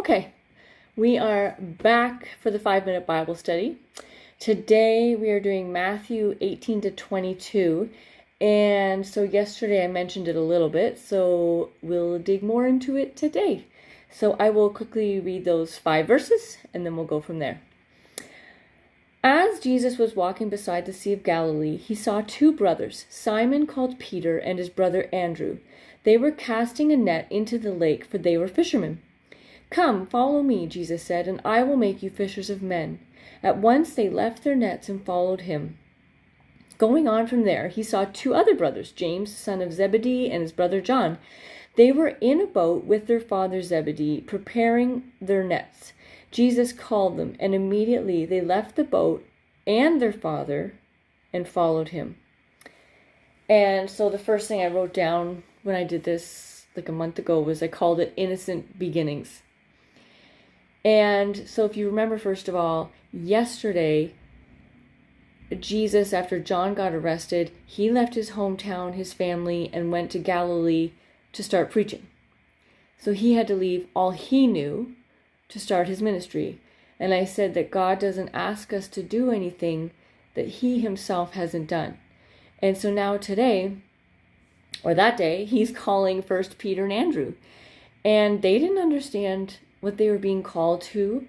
Okay, we are back for the 5-minute Bible study. Today we are doing Matthew 18 to 22. And so yesterday I mentioned it a little bit, so we'll dig more into it today. So I will quickly read those 5 verses and then we'll go from there. As Jesus was walking beside the Sea of Galilee, he saw 2 brothers, Simon called Peter and his brother Andrew. They were casting a net into the lake, for they were fishermen. "Come, follow me," Jesus said, "and I will make you fishers of men." At once they left their nets and followed him. Going on from there, he saw 2 other brothers, James, son of Zebedee, and his brother John. They were in a boat with their father Zebedee, preparing their nets. Jesus called them, and immediately they left the boat and their father and followed him. And so the first thing I wrote down when I did this like a month ago was I called it innocent beginnings. And so if you remember, first of all, yesterday, Jesus, after John got arrested, he left his hometown, his family, and went to Galilee to start preaching. So he had to leave all he knew to start his ministry. And I said that God doesn't ask us to do anything that he himself hasn't done. And so now today, or that day, he's calling first Peter and Andrew. And they didn't understand what they were being called to,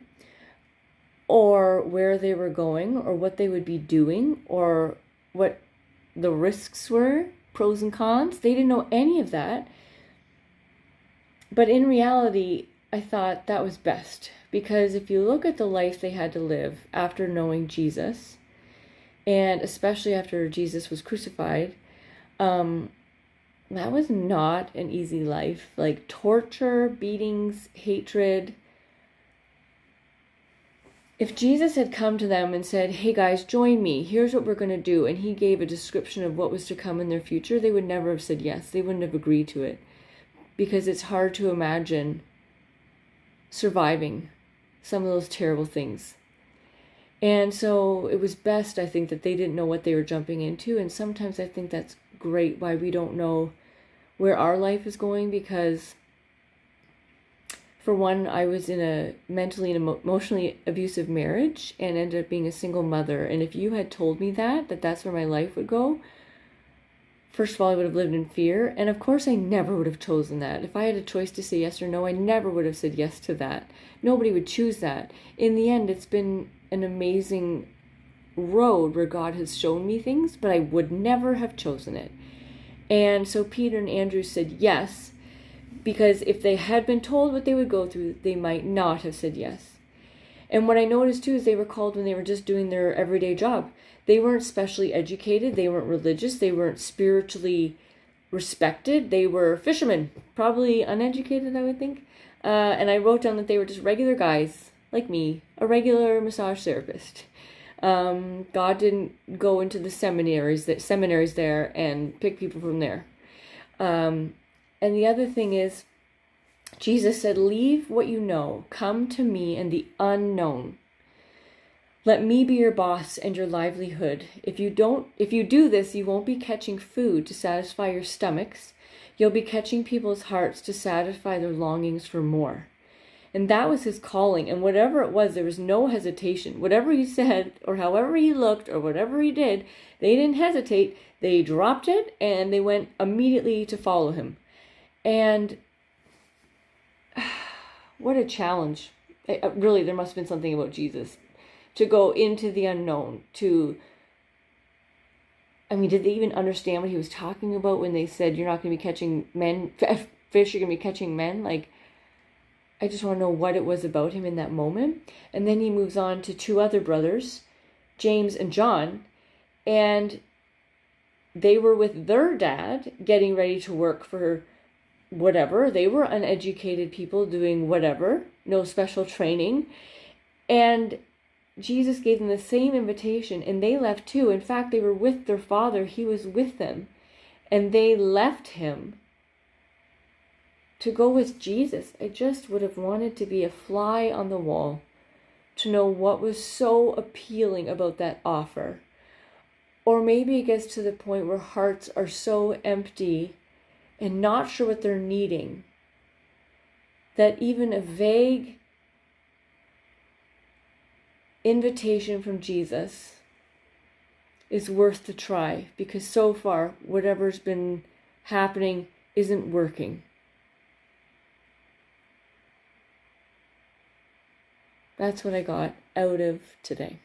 or where they were going, or what they would be doing, or what the risks were, pros and cons. They didn't know any of that. But in reality, I thought that was best, because if you look at the life they had to live after knowing Jesus, and especially after Jesus was crucified, that was not an easy life. Like torture, beatings, hatred. If Jesus had come to them and said, "Hey guys, join me, here's what we're going to do," and he gave a description of what was to come in their future, they would never have said yes. They wouldn't have agreed to it, because it's hard to imagine surviving some of those terrible things. And so it was best, I think, that they didn't know what they were jumping into. And sometimes I think that's great why we don't know where our life is going, because for one, I was in a mentally and emotionally abusive marriage and ended up being a single mother. And if you had told me that that's where my life would go, first of all, I would have lived in fear. And of course, I never would have chosen that. If I had a choice to say yes or no, I never would have said yes to that. Nobody would choose that. In the end, it's been an amazing road where God has shown me things, but I would never have chosen it. And so Peter and Andrew said yes, because if they had been told what they would go through, they might not have said yes. And what I noticed too is they were called when they were just doing their everyday job. They weren't specially educated, they weren't religious, they weren't spiritually respected. They were fishermen, probably uneducated, I would think. And I wrote down that they were just regular guys like me, a regular massage therapist. God didn't go into the seminaries there and pick people from there. And the other thing is, Jesus said, "Leave what you know, come to me and the unknown. Let me be your boss and your livelihood. If you do this, you won't be catching food to satisfy your stomachs. You'll be catching people's hearts to satisfy their longings for more." And that was his calling. And whatever it was, there was no hesitation. Whatever he said, or however he looked, or whatever he did, they didn't hesitate. They dropped it and they went immediately to follow him. And what a challenge. Really, there must have been something about Jesus to go into the unknown. Did they even understand what he was talking about when they said, "You're not going to be catching fish, you're going to be catching men"? I just want to know what it was about him in that moment. And then he moves on to 2 other brothers, James and John, and they were with their dad getting ready to work for whatever. They were uneducated people doing whatever, no special training. And Jesus gave them the same invitation, and they left too. In fact, they were with their father. He was with them, and they left him to go with Jesus. I just would have wanted to be a fly on the wall to know what was so appealing about that offer. Or maybe it gets to the point where hearts are so empty and not sure what they're needing, that even a vague invitation from Jesus is worth the try, because so far, whatever's been happening isn't working. That's what I got out of today.